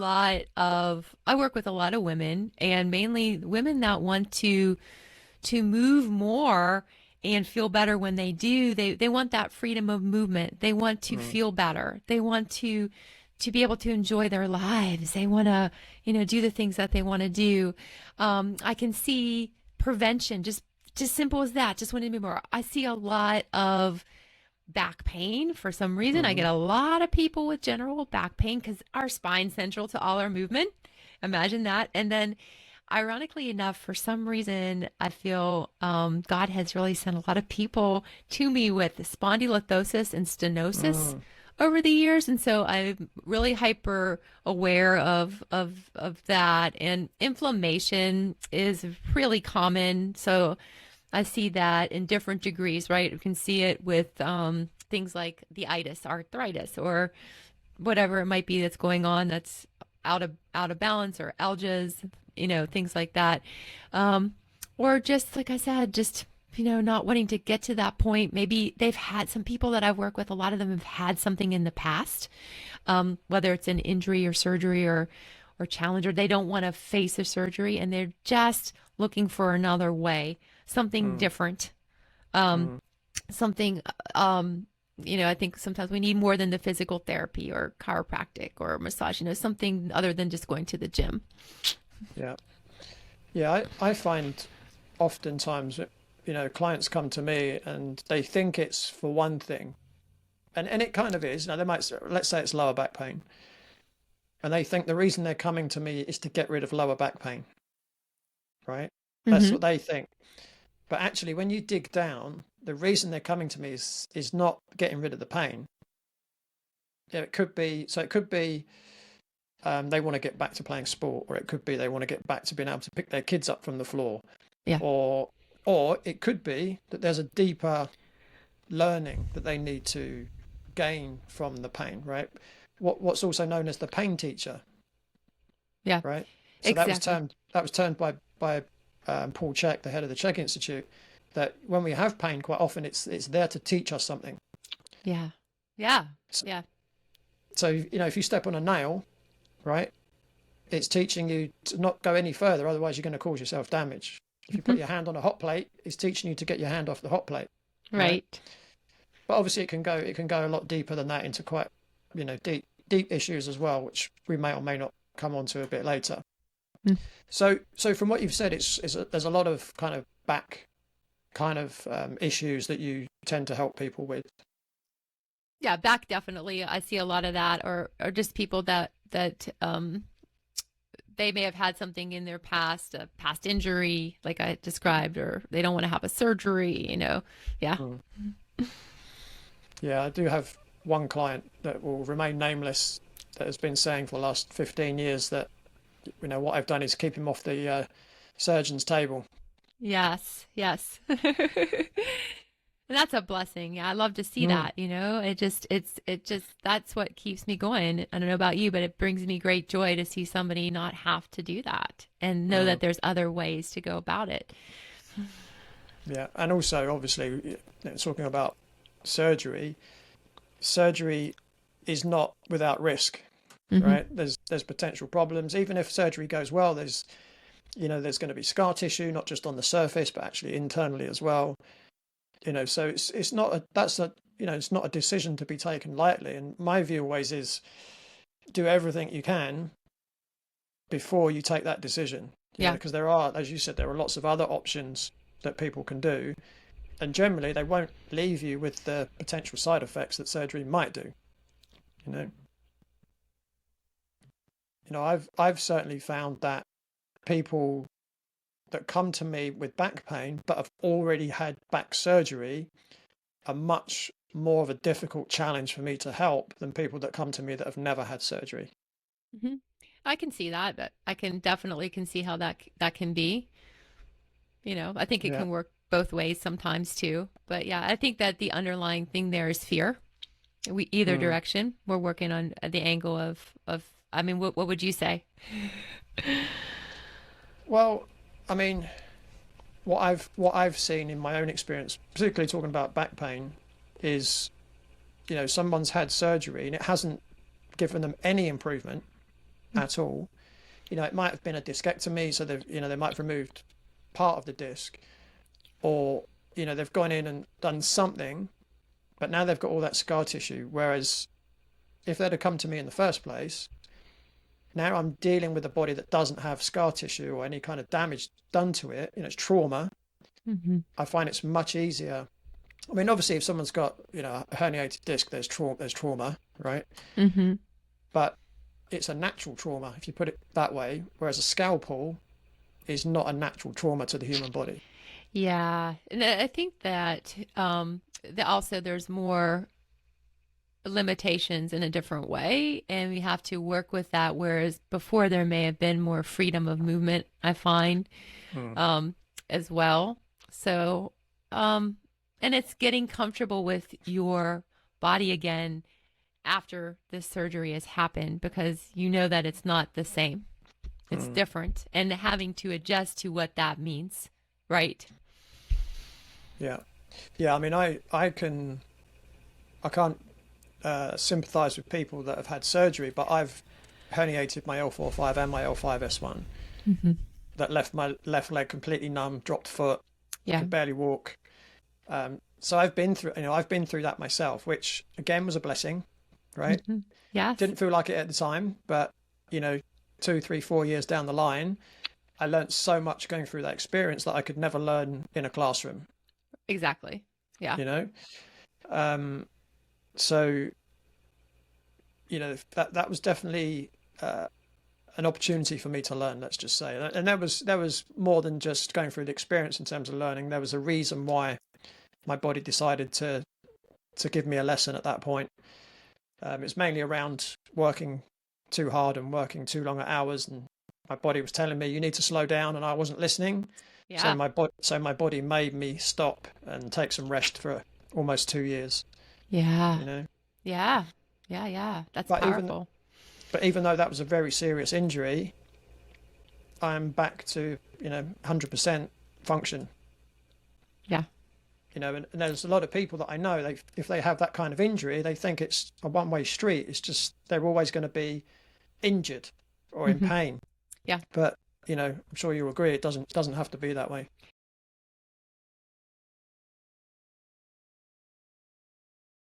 I work with a lot of women, and mainly women that want to move more and feel better when they do. They want that freedom of movement. They want to Mm. feel better. They want to be able to enjoy their lives. They want to, do the things that they want to do. I can see prevention, just simple as that. Just want to be more. I see a lot of back pain for some reason. I Hmm. get a lot of people with general back pain because our spine's central to all our movement. Imagine that. And then, ironically enough, for some reason, I feel God has really sent a lot of people to me with spondylolisthesis and stenosis Mm. over the years, and so I'm really hyper aware of that. And inflammation is really common, so I see that in different degrees, right? You can see it with things like the itis, arthritis, or whatever it might be that's going on that's out of balance, or algas, things like that. Um, or just like I said, just not wanting to get to that point. Maybe they've had some people that I've worked with. A lot of them have had something in the past, whether it's an injury or surgery or challenge, or they don't want to face a surgery and they're just looking for another way, something Mm. different, um, Mm. something, I think sometimes we need more than the physical therapy or chiropractic or massage, something other than just going to the gym. Yeah. Yeah, I find oftentimes that, clients come to me and they think it's for one thing. And it kind of is. Now, they might, let's say it's lower back pain. And they think the reason they're coming to me is to get rid of lower back pain, right? That's Mm-hmm. what they think. But actually, when you dig down, the reason they're coming to me is not getting rid of the pain. Yeah, it could be they want to get back to playing sport, or it could be they want to get back to being able to pick their kids up from the floor, Yeah. or or it could be that there's a deeper learning that they need to gain from the pain, right? What's also known as the pain teacher, Yeah. right? So Exactly. that was termed by Paul Chek, the head of the Chek Institute, that when we have pain, quite often it's there to teach us something. Yeah. Yeah. So, Yeah. so if you step on a nail, right, it's teaching you to not go any further, otherwise you're going to cause yourself damage. If you put Hmm. your hand on a hot plate, it's teaching you to get your hand off the hot plate, right? Right. But obviously it can go a lot deeper than that into quite, deep issues as well, which we may or may not come on to a bit later. Mm. So from what you've said, there's a lot of kind of back kind of issues that you tend to help people with. Yeah, back definitely. I see a lot of that, or just people that they may have had something in their past, a past injury, like I described, or they don't want to have a surgery. Yeah. Mm. Yeah, I do have one client that will remain nameless that has been saying for the last 15 years that, what I've done is keep him off the surgeon's table. Yes. Yes. And that's a blessing. Yeah, I love to see Mm. that. It just that's what keeps me going. I don't know about you, but it brings me great joy to see somebody not have to do that and know Mm. that there's other ways to go about it. Yeah, and also obviously, talking about surgery, surgery is not without risk, Hmm. right? There's potential problems. Even if surgery goes well, there's going to be scar tissue, not just on the surface, but actually internally as well. So it's not a that's a it's not a decision to be taken lightly. And my view always is do everything you can before you take that decision. Yeah. Because there are, as you said, there are lots of other options that people can do, and generally they won't leave you with the potential side effects that surgery might do. You know, I've certainly found that people that come to me with back pain but have already had back surgery are much more of a difficult challenge for me to help than people that come to me that have never had surgery. Hmm. I can see that, but I can definitely can see how that can be. I think it Yeah. can work both ways sometimes too. But yeah, I think that the underlying thing there is fear. We either Mm. direction. We're working on the angle of. I mean, what would you say? Well, I mean, what I've seen in my own experience, particularly talking about back pain, is someone's had surgery and it hasn't given them any improvement, at all. You know, it might have been a discectomy, so they've, you know, they might have removed part of the disc, or, you know, they've gone in and done something, but now they've got all that scar tissue. Whereas if they'd have come to me in the first place, now I'm dealing with a body that doesn't have scar tissue or any kind of damage done to it. You know, it's trauma. Mm-hmm. I find it's much easier. I mean, obviously, if someone's got, you know, a herniated disc, there's trauma, right? Mm-hmm. But it's a natural trauma if you put it that way. Whereas a scalpel is not a natural trauma to the human body. Yeah, and I think that also there's more limitations in a different way, and we have to work with that. Whereas before, there may have been more freedom of movement, I find, Mm. um, as well. So, um, and it's getting comfortable with your body again after this surgery has happened because you know that it's not the same. It's Mm. different, and having to adjust to what that means, right? Yeah, yeah. I mean, I can't sympathise with people that have had surgery, but I've herniated my L4-5 and my L5-S1. Mm-hmm. That left my left leg completely numb, dropped foot, Yeah. could barely walk. So I've been through, you know, I've been through that myself, which again was a blessing, right? Mm-hmm. Yes. Didn't feel like it at the time, but you know, 2, 3, 4 years down the line, I learnt so much going through that experience that I could never learn in a classroom, Exactly. Yeah. you know. Um, so you know that was definitely an opportunity for me to learn. Let's just say, and there was more than just going through the experience in terms of learning. There was a reason why my body decided to give me a lesson at that point. It's mainly around working too hard and working too long hours, and my body was telling me you need to slow down, and I wasn't listening. Yeah. So my body made me stop and take some rest for almost 2 years. Yeah. You know, Yeah. Yeah. Yeah. That's but even powerful. but even though that was a very serious injury, I'm back to, you know, 100% function. Yeah. You know, and there's a lot of people that I know, they if they have that kind of injury, they think it's a one-way street. It's just they're always going to be injured or in Mm-hmm. pain. Yeah. But, you know, I'm sure you agree it doesn't have to be that way.